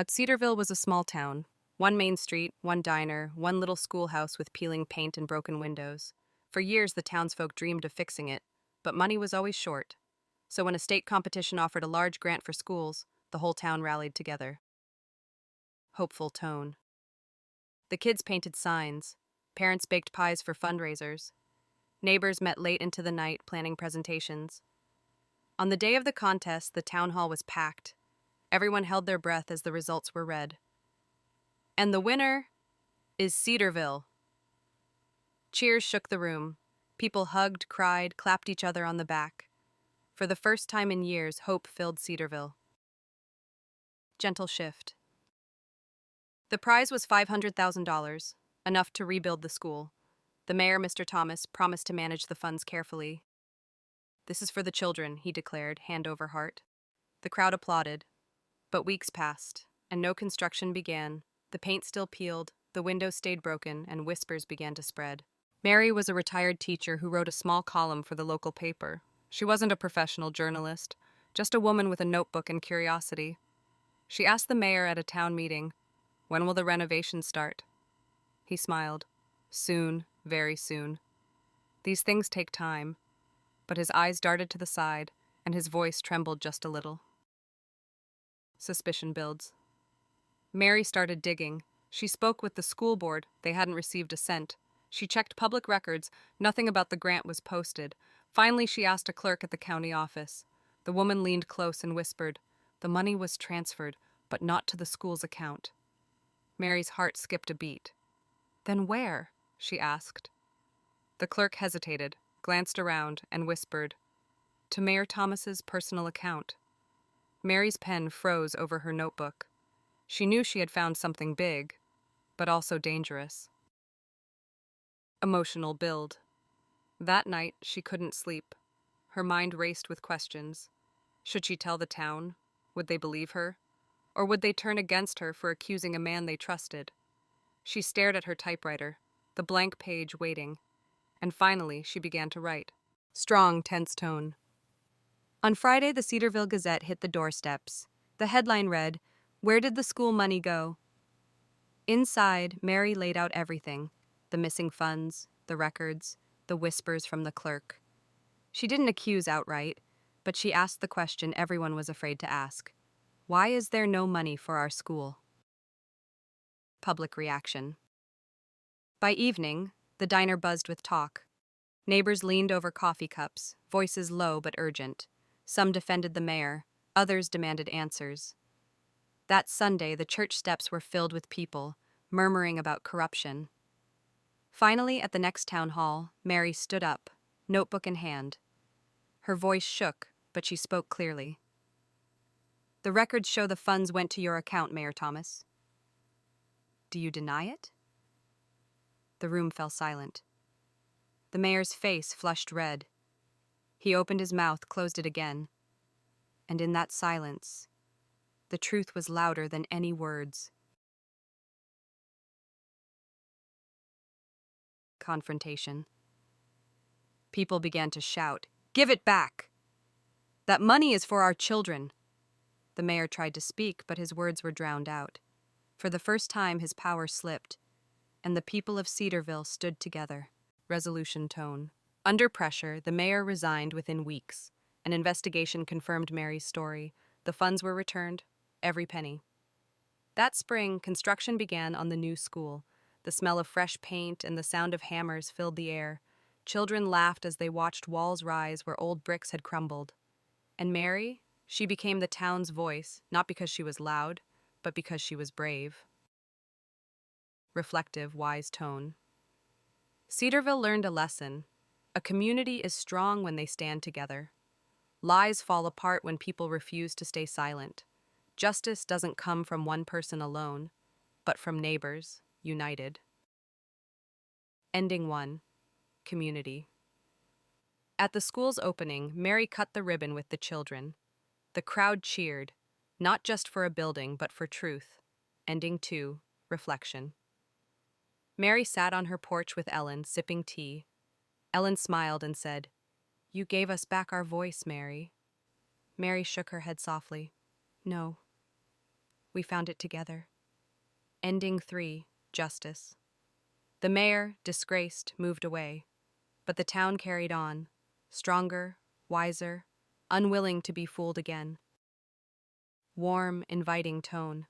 Cedarville was a small town. One main street, one diner, one little schoolhouse with peeling paint and broken windows. For years, the townsfolk dreamed of fixing it, but money was always short. So when a state competition offered a large grant for schools, the whole town rallied together. Hopeful tone. The kids painted signs. Parents baked pies for fundraisers. Neighbors met late into the night planning presentations. On the day of the contest, the town hall was packed. Everyone held their breath as the results were read. And the winner is Cedarville. Cheers shook the room. People hugged, cried, clapped each other on the back. For the first time in years, hope filled Cedarville. Gentle shift. The prize was $500,000, enough to rebuild the school. The mayor, Mr. Thomas, promised to manage the funds carefully. "This is for the children," he declared, hand over heart. The crowd applauded. But weeks passed, and no construction began. The paint still peeled, the windows stayed broken, and whispers began to spread. Mary was a retired teacher who wrote a small column for the local paper. She wasn't a professional journalist, just a woman with a notebook and curiosity. She asked the mayor at a town meeting, "When will the renovations start?" He smiled. "Soon, very soon." These things take time, but his eyes darted to the side, and his voice trembled just a little. Suspicion builds. Mary started digging. She spoke with the school board. They hadn't received a cent. She checked public records. Nothing about the grant was posted. Finally, she asked a clerk at the county office. The woman leaned close and whispered, "The money was transferred, but not to the school's account." Mary's heart skipped a beat. "Then where?" she asked. The clerk hesitated, glanced around, and whispered, "To Mayor Thomas's personal account." Mary's pen froze over her notebook. She knew she had found something big, but also dangerous. Emotional build. That night, she couldn't sleep. Her mind raced with questions. Should she tell the town? Would they believe her? Or would they turn against her for accusing a man they trusted? She stared at her typewriter, the blank page waiting, and finally she began to write. Strong, tense tone. On Friday, the Cedarville Gazette hit the doorsteps. The headline read, "Where did the school money go?" Inside, Mary laid out everything: the missing funds, the records, the whispers from the clerk. She didn't accuse outright, but she asked the question everyone was afraid to ask. Why is there no money for our school? Public reaction. By evening, the diner buzzed with talk. Neighbors leaned over coffee cups, voices low but urgent. Some defended the mayor, others demanded answers. That Sunday, the church steps were filled with people, murmuring about corruption. Finally, at the next town hall, Mary stood up, notebook in hand. Her voice shook, but she spoke clearly. "The records show the funds went to your account, Mayor Thomas. Do you deny it?" The room fell silent. The mayor's face flushed red. He opened his mouth, closed it again. And in that silence, the truth was louder than any words. Confrontation. People began to shout, "Give it back! That money is for our children!" The mayor tried to speak, but his words were drowned out. For the first time, his power slipped, and the people of Cedarville stood together. Resolution tone. Under pressure, the mayor resigned within weeks. An investigation confirmed Mary's story. The funds were returned, every penny. That spring, construction began on the new school. The smell of fresh paint and the sound of hammers filled the air. Children laughed as they watched walls rise where old bricks had crumbled. And Mary, she became the town's voice, not because she was loud, but because she was brave. Reflective, wise tone. Cedarville learned a lesson. A community is strong when they stand together. Lies fall apart when people refuse to stay silent. Justice doesn't come from one person alone, but from neighbors, united. Ending 1. Community. At the school's opening, Mary cut the ribbon with the children. The crowd cheered, not just for a building, but for truth. Ending 2. Reflection. Mary sat on her porch with Ellen, sipping tea. Ellen smiled and said, "You gave us back our voice, Mary." Mary shook her head softly. "No, We found it together. Ending 3. Justice. The mayor, disgraced, moved away. But the town carried on, stronger, wiser, unwilling to be fooled again. Warm, inviting tone.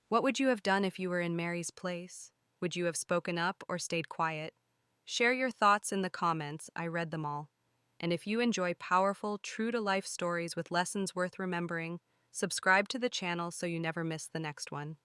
What would you have done if you were in Mary's place? Would you have spoken up or stayed quiet? Share your thoughts in the comments. I read them all. And if you enjoy powerful, true-to-life stories with lessons worth remembering, subscribe to the channel so you never miss the next one.